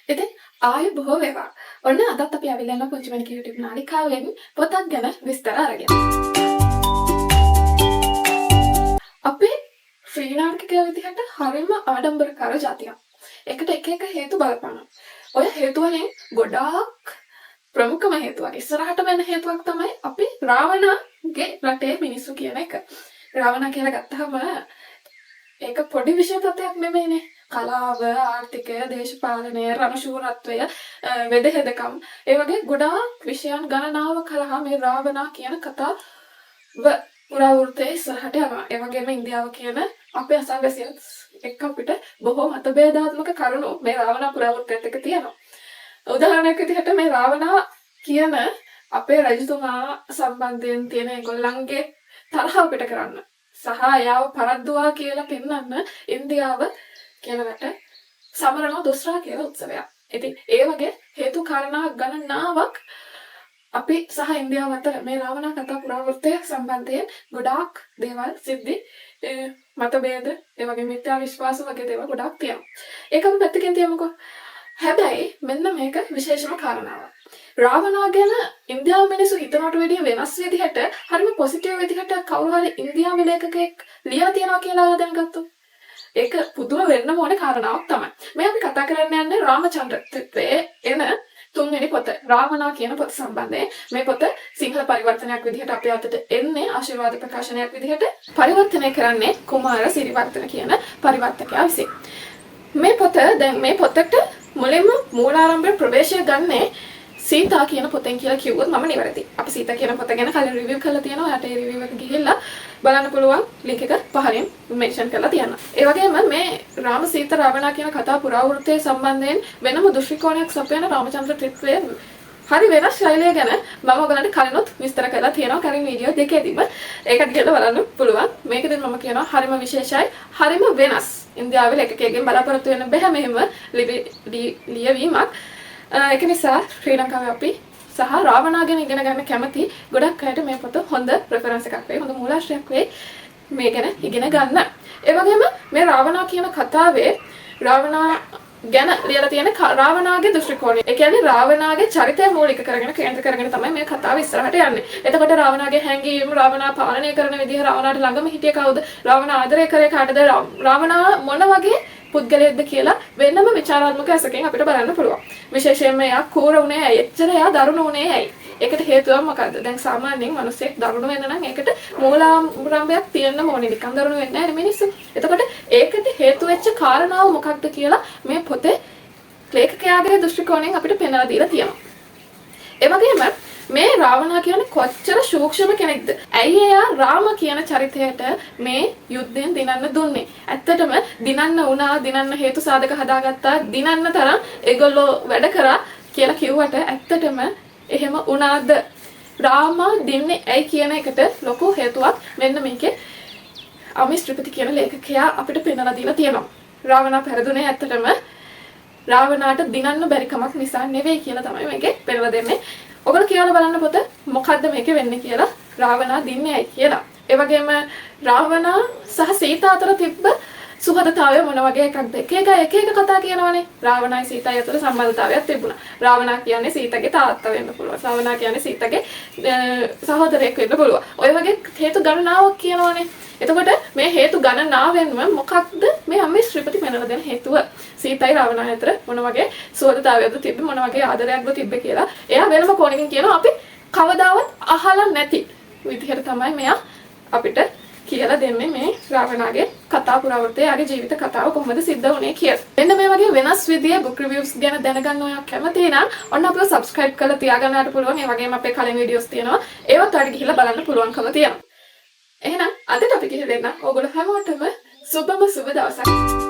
ඉතින් ආයෙ බොහෝ වේවා. ඔන්න අදත් අපි ආවිල්ලා යන පුංචි මණික YouTube නාලිකාවෙන් පොතක් ගැන විස්තර අරගෙන. අපි ශ්‍රී ලාංකිකයෝ විදිහට හරිම ආඩම්බරකාර ජාතියක්. එකට එක හේතු බලපානවා. ඔය හේතු වලින් ගොඩාක් ප්‍රමුඛම හේතුවක් ඉස්සරහට වෙන හේතුවක් තමයි අපි රාවණගේ රටේ මිනිස්සු කියන එක. රාවණ කියලා ගත්තාම ඒක පොඩි විෂය තත්ත්වයක් නෙමෙයිනේ. කලාව, ආර්ථිකය, දේශපාලනය, රණශූරත්වය, වෙදහෙදකම් ඒ වගේ ගොඩාක් විෂයන් ගණනාවක් කරලා මේ රාවණ කියන කතාව පුරාවෘත්තයේ ඉස්සරහට යනවා. ඒ වගේම ඉන්දියාව කියන අපේ අසල්වැසියන් එක්ක අපිට බොහෝ මතභේදාත්මක කරුණු මේ රාවණ පුරාවෘත්තයත් එක්ක තියෙනවා. උදාහරණයක් විදිහට මේ රාවණ කියන අපේ රජතුමා සම්බන්ධයෙන් තියෙන ඒගොල්ලන්ගේ තරහ අපිට කරන්න සහ යාව පරද්දුවා කියලා පෙන්වන්න ඉන්දියාව කියන රට සමරන දොස්රා කියන උත්සවයක්. ඉතින් ඒ වගේ හේතු කාරණා ගණනාවක් අපි සහ ඉන්දියාව අතර මේ රාවණ කතා පුරාවෘත්තය සම්බන්ධයෙන් ගොඩාක් දේවල් සිද්ධි මතභේද ඒ වගේ මිත්‍යා විශ්වාස වගේ දේවල් ගොඩාක් තියෙනවා. ඒකම පැත්තකින් තියමුකෝ. හැබැයි මෙන්න මේක විශේෂම කාරණාවක්. රාවණ ගැන ඉන්දියාව මිනිස්සු හිතනට වැඩිය වෙනස් විදිහට හරිම පොසිටිව් විදිහට කවුරු හරි ඉන්දියානු ලේඛකයෙක් ලියලා තියනවා කියලා දැනගත්තොත් ඒක පුදුම වෙන්න ඕනේ කාරණාවක් තමයි. මේ අපි කතා කරන්න යන්නේ රාමචන්ද්‍ර ත්‍රිත්වයේ එන තුන්වෙනි පොත රාවණ කියන පොත සම්බන්ධයෙන්. මේ පොත සිංහල පරිවර්තනයක් විදිහට අපේ අතට එන්නේ ආශිර්වාද ප්‍රකාශනයක් විදිහට පරිවර්තනය කරන්නේ කුමාර සිරිවර්ධන කියන පරිවර්තකයා විසින්. මේ පොත දැන් මේ පොතට මුලින්ම මූලාරම්භ ප්‍රවේශය ගන්නේ සීතා කියන පොතෙන් කියලා කිව්වොත් මම නිවැරදි. අපි සීතා කියන පොත ගැන කලින් රිවිව් කරලා තියෙනවා. යට ඒ රිවිව් එක ගිහිල්ලා බලන්න පුළුවන් ලින්ක් එක පහලින් මෙන්ෂන් කරලා තියන්න. ඒ වගේම මේ රාම සීතා රාවණ කියන කතා පුරාවෘත්තයේ සම්බන්ධයෙන් වෙනම දෘෂ්ටිකෝණයක් සපයන රාමචන්ද්‍ර ත්‍රිත්වයේ හරි වෙනස් ශෛලිය ගැන මම ඔයගලන්ට කලිනුත් විස්තර කරලා තියෙනවා. කලින් වීඩියෝ දෙකේදීම ඒකට ගිහලා බලන්න පුළුවන්. මේකෙදි මම කියනවා හරිම විශේෂයි, හරිම වෙනස්. ඉන්දියාවේ ලේඛකයෙක්ගෙන් බලාපොරොත්තු වෙන්න බෑ මෙහෙම ලියවීමක්. ඒක නිසා ශ්‍රී ලංකාවේ අපි සහ රාවණ ගැන ඉගෙන ගන්න කැමති ගොඩක් අයට මේ පොත හොඳ රෙෆරන්ස් එකක් වෙයි, හොඳ මූලාශ්‍රයක් වෙයි මේ ගැන ඉගෙන ගන්න. ඒ වගේම මේ රාවණ කියන කතාවේ රාවණ ගැන ලියලා තියෙන රාවණගේ දෘෂ්ටිකෝණය. ඒ කියන්නේ රාවණගේ චරිතය මූලික කරගෙන කේන්ද්‍ර කරගෙන තමයි මේ කතාව ඉස්සරහට යන්නේ. එතකොට රාවණගේ හැඟීම්, රාවණ පාලනය කරන විදිහ, රාවණට ළඟම හිටිය කවුද, රාවණ ආදරය කරේ කාටද, රාවණ මොන වගේ පුද්ගලයෙක්ද කියලා වෙනම විචාරාත්මක ඇසකින් අපිට බලන්න පුළුවන්. විශේෂයෙන්ම එයා කෝර උනේ ඇයි? එච්චර එයා දරුණු උනේ ඇයි? ඒකට හේතුව මොකද්ද? දැන් සාමාන්‍යයෙන් මිනිස්සෙක් දරුණු වෙන්න නම් ඒකට මූලාරම්භයක් තියෙන්න ඕනේ. නිකන් දරුණු වෙන්නේ නැහැ මිනිස්සු. එතකොට ඒකට හේතු වෙච්ච කාරණාව මොකක්ද කියලා මේ පොතේ ලේඛකයාගේ දෘෂ්ටිකෝණයෙන් අපිට පෙන්වලා දීලා තියෙනවා. ඒ වගේම මේ රාවණ කියන්නේ කොච්චර සූක්ෂම කෙනෙක්ද? ඇයි එයා රාම කියන චරිතයට මේ යුද්ධයෙන් දිනන්න දුන්නේ? ඇත්තටම දිනන්න වුණා, දිනන්න හේතු සාධක හදාගත්තා, දිනන්න තරම් ඒගොල්ලෝ වැඩ කරා කියලා කිව්වට ඇත්තටම එහෙම වුණාද? රාම දින්නේ ඇයි කියන එකට ලොකු හේතුවක් මෙන්න මේකේ අමිස් ත්‍රිපති කියන ලේඛකයා අපිට පෙන්වලා දීලා තියෙනවා. රාවණ පෙරදුනේ ඇත්තටම රාවණාට දිනන්න බැරි කමක් නිසා නෙවෙයි කියලා තමයි මේකේ පෙන්වලා දෙන්නේ. ඔයගොල්ලෝ කියලා බලන්න පොත මොකද්ද මේකේ වෙන්නේ කියලා, රාවණ දින්නේ ඇයි කියලා. ඒ වගේම රාවණ සහ සීතා අතර තිබ්බ සුහදතාවය මොන වගේ එකක්ද? එක එක කතා කියනවනේ. රාවණයි සීතයි අතර සම්බන්ධතාවයක් තිබුණා. රාවණ කියන්නේ සීතගේ තාත්තා වෙන්න පුළුවන්. රාවණ කියන්නේ සීතගේ සහෝදරයෙක් වෙන්න පුළුවන්. ඔය වගේ හේතු ගණනාවක් කියනවනේ. එතකොට මේ හේතු ගණනාවෙන්ම මොකක්ද මේ අම්මේ ශ්‍රීපති පෙන්වලා දෙන හේතුව? සීතයි රාවණ අතර මොන වගේ සුහදතාවයක්ද තිබ්බේ, මොන වගේ ආදරයක්ද තිබ්බේ කියලා එයා වෙනම කෝණකින් කියනවා. අපි කවදාවත් අහලා නැති විදිහට තමයි මෙයා අපිට කියලා දෙන්නේ මේ රාවණගේ කතා පුරාවෘත්තයේ යාගේ ජීවිත කතාව කොහොමද සිද්ධ වුනේ කියලා. මෙන්න මේ වගේ වෙනස් විදියේ බුක් රිවිව්ස් ගැන දැනගන්න ඔයා කැමති නම් ඔන්න අපිව සබ්ස්ක්‍රයිබ් කරලා තියාගන්නට පුළුවන්. ඒ වගේම අපේ කලින් වීඩියෝස් තියෙනවා. ඒවත් ඔයාලට ගිහිල්ලා බලන්න පුළුවන්කම තියෙනවා. එහෙනම් අදට අපි කියලා දෙන්න ඕගොල්ලෝ හැමෝටම සුබම සුබ දවසක්.